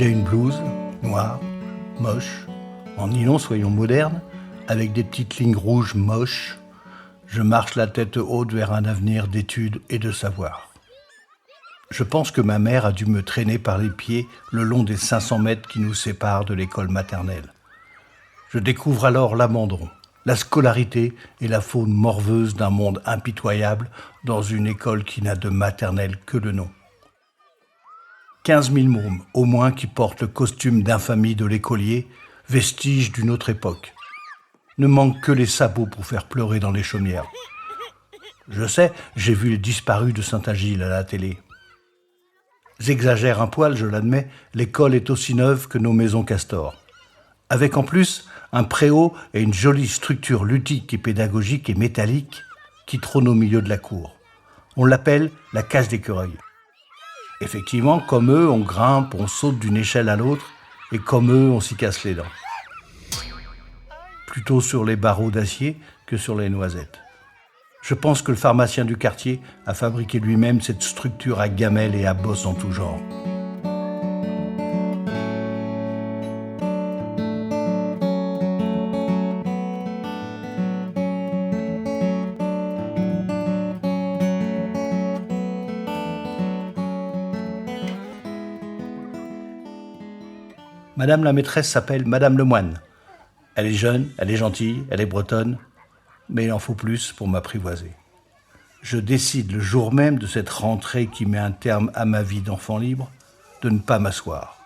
J'ai une blouse, noire, moche, en nylon soyons modernes, avec des petites lignes rouges moches. Je marche la tête haute vers un avenir d'études et de savoir. Je pense que ma mère a dû me traîner par les pieds le long des 500 mètres qui nous séparent de l'école maternelle. Je découvre alors l'abandon, la scolarité et la faune morveuse d'un monde impitoyable dans une école qui n'a de maternelle que le nom. 15 000 mômes, au moins, qui portent le costume d'infamie de l'écolier, vestige d'une autre époque. Ne manquent que les sabots pour faire pleurer dans les chaumières. Je sais, j'ai vu les disparus de Saint-Agile à la télé. J'exagère un poil, je l'admets, l'école est aussi neuve que nos maisons castors. Avec en plus un préau et une jolie structure ludique et pédagogique et métallique qui trône au milieu de la cour. On l'appelle la cage d'écureuil. Effectivement, comme eux, on grimpe, on saute d'une échelle à l'autre, et comme eux, on s'y casse les dents. Plutôt sur les barreaux d'acier que sur les noisettes. Je pense que le pharmacien du quartier a fabriqué lui-même cette structure à gamelles et à bosses en tout genre. Madame la maîtresse s'appelle Madame Lemoine. Elle est jeune, elle est gentille, elle est bretonne, mais il en faut plus pour m'apprivoiser. Je décide le jour même de cette rentrée qui met un terme à ma vie d'enfant libre, de ne pas m'asseoir.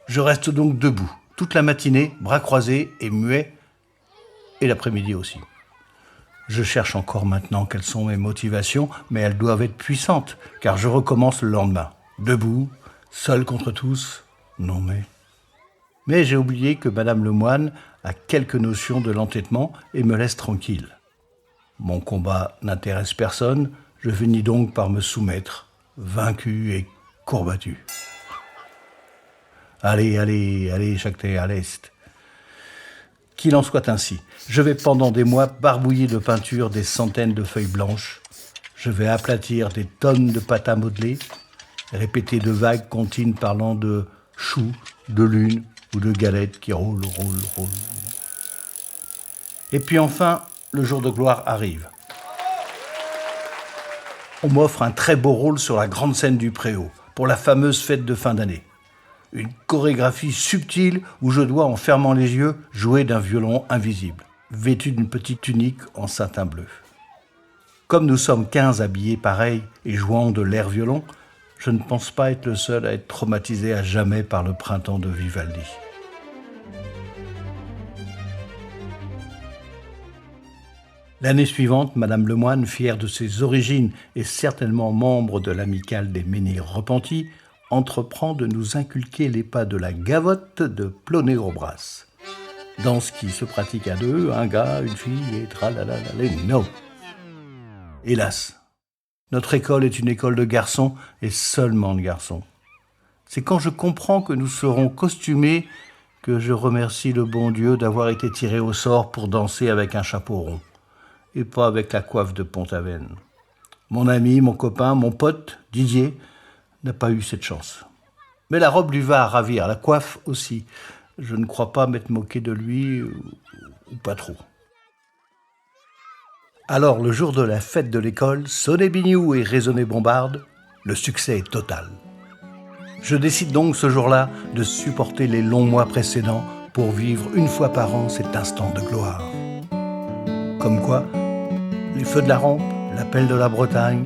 Je reste donc debout, toute la matinée, bras croisés et muet, et l'après-midi aussi. Je cherche encore maintenant quelles sont mes motivations, mais elles doivent être puissantes, car je recommence le lendemain. Debout, seul contre tous, non mais... Mais j'ai oublié que Madame Lemoine a quelques notions de l'entêtement et me laisse tranquille. Mon combat n'intéresse personne, je finis donc par me soumettre, vaincu et courbattu. Allez, Chacté, à l'est. Qu'il en soit ainsi. Je vais pendant des mois barbouiller de peinture des centaines de feuilles blanches. Je vais aplatir des tonnes de pâte à modeler, répéter de vagues comptines parlant de choux, de lune, ou de galettes qui roulent. Et puis enfin, le jour de gloire arrive. On m'offre un très beau rôle sur la grande scène du Préau, pour la fameuse fête de fin d'année. Une chorégraphie subtile où je dois, en fermant les yeux, jouer d'un violon invisible, vêtu d'une petite tunique en satin bleu. Comme nous sommes 15 habillés pareil et jouant de l'air violon, je ne pense pas être le seul à être traumatisé à jamais par le printemps de Vivaldi. L'année suivante, Madame Lemoine, fière de ses origines et certainement membre de l'amicale des Menhirs Repentis, entreprend de nous inculquer les pas de la gavotte de Ploné-Robras. Danse qui se pratique à deux, un gars, une fille et tralalalé, non. Hélas, notre école est une école de garçons et seulement de garçons. C'est quand je comprends que nous serons costumés que je remercie le bon Dieu d'avoir été tiré au sort pour danser avec un chapeau rond et pas avec la coiffe de Pont-Aven. Mon ami, mon copain, mon pote, Didier, n'a pas eu cette chance. Mais la robe lui va à ravir, la coiffe aussi. Je ne crois pas m'être moqué de lui, ou pas trop. Alors, le jour de la fête de l'école, sonnez biniou et résonnez bombarde, le succès est total. Je décide donc ce jour-là de supporter les longs mois précédents pour vivre une fois par an cet instant de gloire. Comme quoi, les feux de la rampe, l'appel de la Bretagne,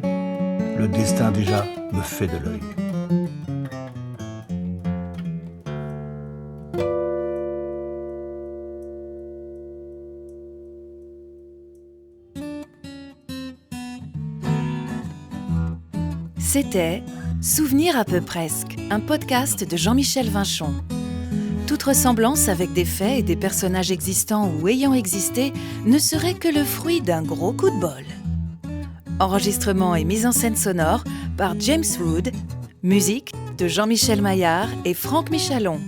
le destin déjà me fait de l'œil. C'était Souvenir à peu presque, un podcast de Jean-Michel Vinchon. Toute ressemblance avec des faits et des personnages existants ou ayant existé ne serait que le fruit d'un gros coup de bol. Enregistrement et mise en scène sonore par James Wood, musique de Jean-Michel Maillard et Franck Michalon.